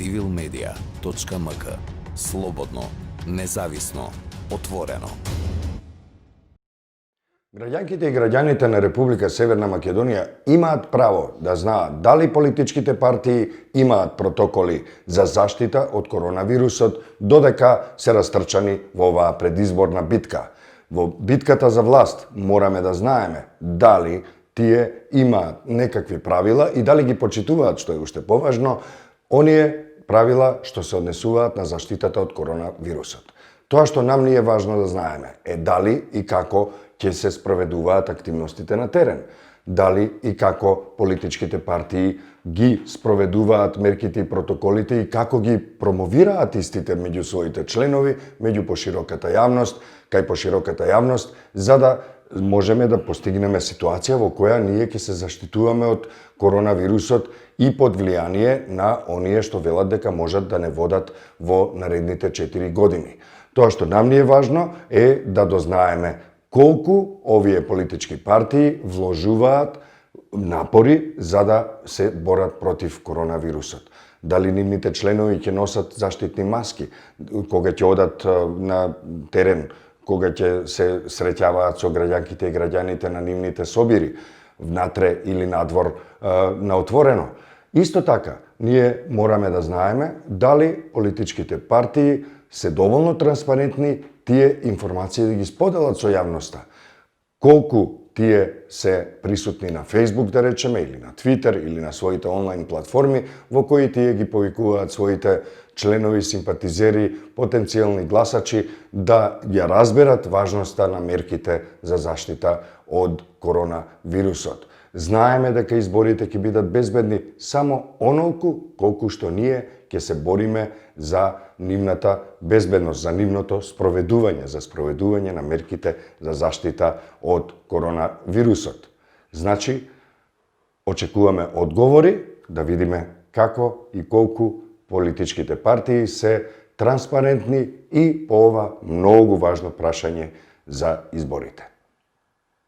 civilmedia.mk. Slobodno, независно, отворено. Граѓанките и граѓаните на Република Северна Македонија имаат право да знаат дали политичките партии имаат протоколи за заштита од коронавирусот додека се растрчани во оваа предизборна битка. Во битката за власт мораме да знаеме дали тие имаат некакви правила и дали ги почитуваат, што е уште поважно, оние правила што се однесуваат на заштитата од коронавирусот. Тоа што нам ни е важно да знаеме е дали и како ќе се спроведуваат активностите на терен. Дали и како политичките партии ги спроведуваат мерките и протоколите и како ги промовираат истите меѓу своите членови, меѓу пошироката јавност, кај пошироката јавност, за да можеме да постигнеме ситуација во која ние ќе се заштитуваме од коронавирусот и под влијание на оние што велат дека можат да не водат во наредните 4 години. Тоа што нам ни е важно е да дознаеме колку овие политички партии вложуваат напори за да се борат против коронавирусот. Дали нивните членови ќе носат заштитни маски кога ќе одат на терен, кога ќе се среќаваат со граѓанките и граѓаните на нивните собири, внатре или надвор на отворено. Исто така, ние мораме да знаеме дали политичките партии се доволно транспарентни тие информации да ги споделат со јавноста. Колку тие се присутни на Facebook, да речеме, или на Twitter, или на своите онлайн платформи, во кои тие ги повикуваат своите членови, симпатизери, потенцијални гласачи, да ја разберат важноста на мерките за заштита од коронавирусот. Знаеме дека изборите ќе бидат безбедни само онолку колку што ние ќе се бориме за нивната безбедност, за нивното спроведување, за спроведување на мерките за заштита од коронавирусот. Значи, очекуваме одговори да видиме како и колку политичките партии се транспарентни и по ова многу важно прашање за изборите.